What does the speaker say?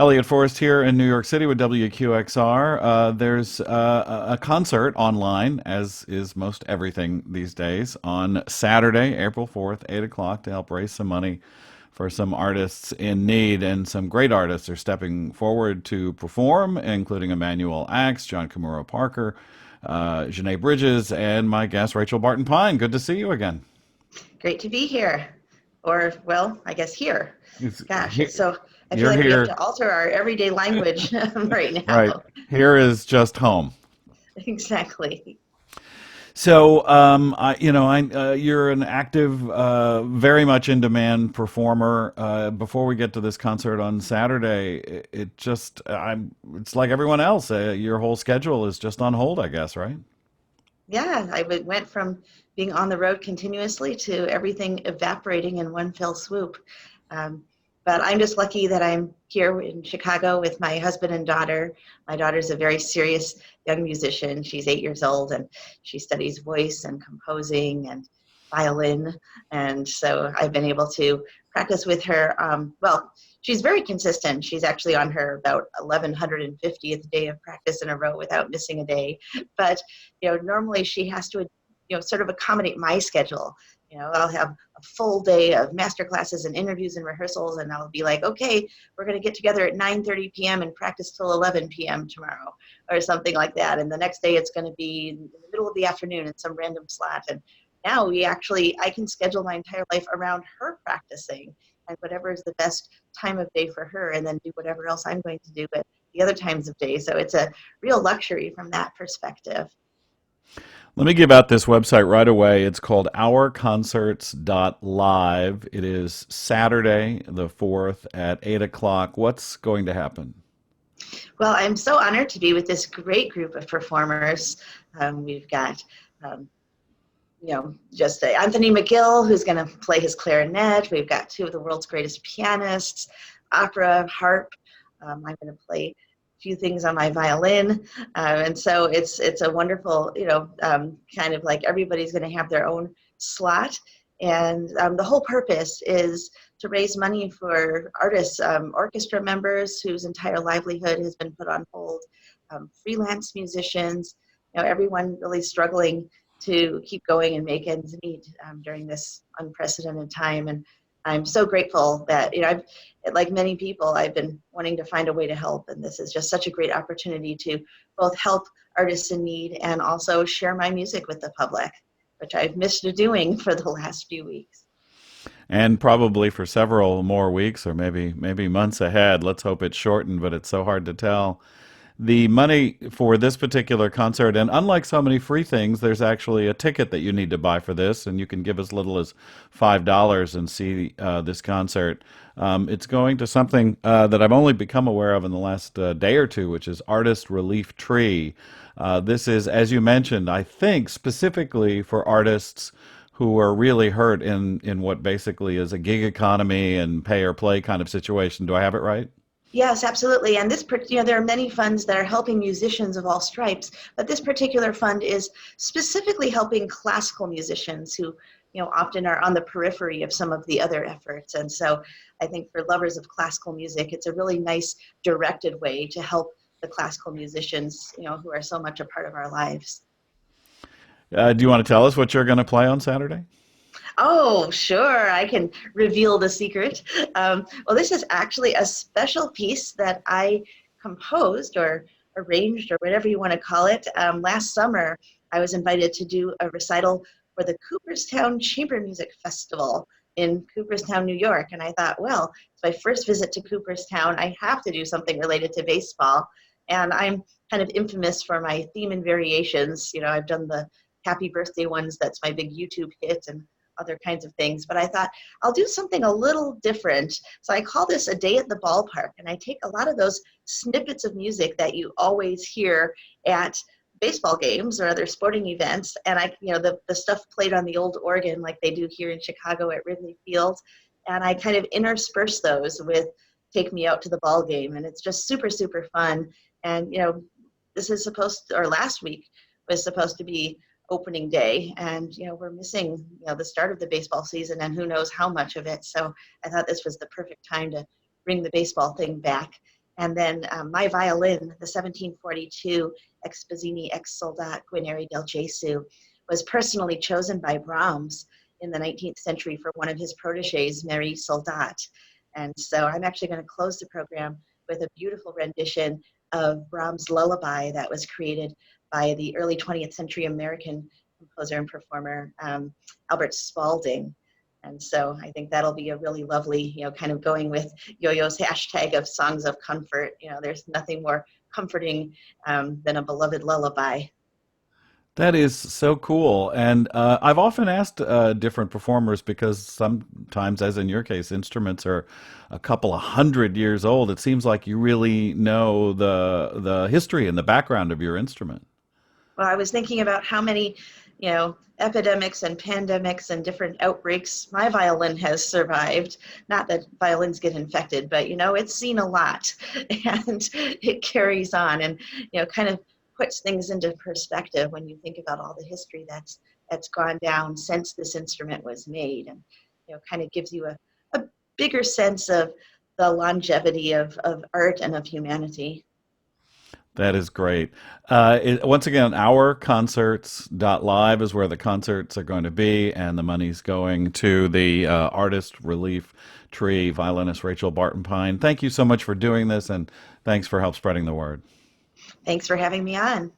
Elliott Forrest here in New York City with WQXR. There's a concert online, as is most everything these days, on Saturday, April 4th, 8 o'clock, to help raise some money for some artists in need. And some great artists are stepping forward to perform, including Emmanuel Axe, John Kimura Parker, Janae Bridges, and my guest, Rachel Barton Pine. Good to see you again. Great to be here. Or, well, I guess here. It's, Gosh, it's so, I feel you're like we have to here, alter our everyday language right right? now. Here is just home. Exactly. So, you're an active, very much in demand performer. Before we get to this concert on Saturday, it's like everyone else. Your whole schedule is just on hold, I guess, right? Yeah, went from being on the road continuously to everything evaporating in one fell swoop. Um, but I'm just lucky that I'm here in Chicago with my husband and daughter. My daughter's a very serious young musician. She's 8 years old and she studies voice and composing and violin. And so I've been able to practice with her. Well, she's very consistent. She's actually on her about 1150th day of practice in a row without missing a day. But normally she has to, sort of accommodate my schedule. I'll have a full day of master classes and interviews and rehearsals, and I'll be like, okay, we're going to get together at 9:30 p.m. and practice till 11 p.m. tomorrow, or something like that. And the next day it's going to be in the middle of the afternoon in some random slot. And now I can schedule my entire life around her practicing and whatever is the best time of day for her, and then do whatever else I'm going to do at the other times of day. So it's a real luxury from that perspective. Let me give out this website right away. It's called ourconcerts.live. It is Saturday, the 4th at 8 o'clock. What's going to happen? Well, I'm so honored to be with this great group of performers. We've got, just Anthony McGill, who's going to play his clarinet. We've got two of the world's greatest pianists, opera, harp. I'm going to play a few things on my violin. And so it's a wonderful, kind of like everybody's going to have their own slot. And the whole purpose is to raise money for artists, orchestra members whose entire livelihood has been put on hold, freelance musicians, everyone really struggling to keep going and make ends meet during this unprecedented time. And I'm so grateful that, like many people, I've been wanting to find a way to help. And this is just such a great opportunity to both help artists in need and also share my music with the public, which I've missed doing for the last few weeks. And probably for several more weeks or maybe months ahead. Let's hope it's shortened, but it's so hard to tell. The money for this particular concert, and unlike so many free things, there's actually a ticket that you need to buy for this, and you can give as little as $5 and see this concert. It's going to something that I've only become aware of in the last day or two, which is Artist Relief Tree. This is, as you mentioned, I think specifically for artists who are really hurt in what basically is a gig economy and pay or play kind of situation. Do I have it right? Yes, absolutely. And there are many funds that are helping musicians of all stripes, but this particular fund is specifically helping classical musicians who, often are on the periphery of some of the other efforts. And so I think for lovers of classical music, it's a really nice directed way to help the classical musicians, who are so much a part of our lives. Do you want to tell us what you're going to play on Saturday? Oh, sure. I can reveal the secret. Well, this is actually a special piece that I composed or arranged or whatever you want to call it. Last summer, I was invited to do a recital for the Cooperstown Chamber Music Festival in Cooperstown, New York. And I thought, well, it's my first visit to Cooperstown. I have to do something related to baseball. And I'm kind of infamous for my theme and variations. I've done the happy birthday ones. That's my big YouTube hit, and other kinds of things, but I thought I'll do something a little different. So I call this a day at the ballpark, and I take a lot of those snippets of music that you always hear at baseball games or other sporting events, and the stuff played on the old organ like they do here in Chicago at Wrigley Field, and I kind of intersperse those with Take Me Out to the Ball Game, and it's just super, super fun. And or last week was supposed to be opening day, and we're missing the start of the baseball season and who knows how much of it. So I thought this was the perfect time to bring the baseball thing back. And then my violin, the 1742 Exposini ex Soldat Guarneri del Gesù, was personally chosen by Brahms in the 19th century for one of his proteges, Mary Soldat. And so I'm actually going to close the program with a beautiful rendition of Brahms' Lullaby that was created by the early 20th century American composer and performer Albert Spalding. And so I think that'll be a really lovely, kind of going with Yo-Yo's hashtag of songs of comfort. There's nothing more comforting than a beloved lullaby. That is so cool. And I've often asked different performers because sometimes, as in your case, instruments are a couple of hundred years old. It seems like you really know the history and the background of your instrument. Well, I was thinking about how many, epidemics and pandemics and different outbreaks my violin has survived. Not that violins get infected, but it's seen a lot, and it carries on, and kind of puts things into perspective when you think about all the history that's gone down since this instrument was made, and kind of gives you a bigger sense of the longevity of art and of humanity. That is great. Once again, ourconcerts.live is where the concerts are going to be, and the money's going to the Artist Relief Tree, violinist Rachel Barton Pine. Thank you so much for doing this, and thanks for help spreading the word. Thanks for having me on.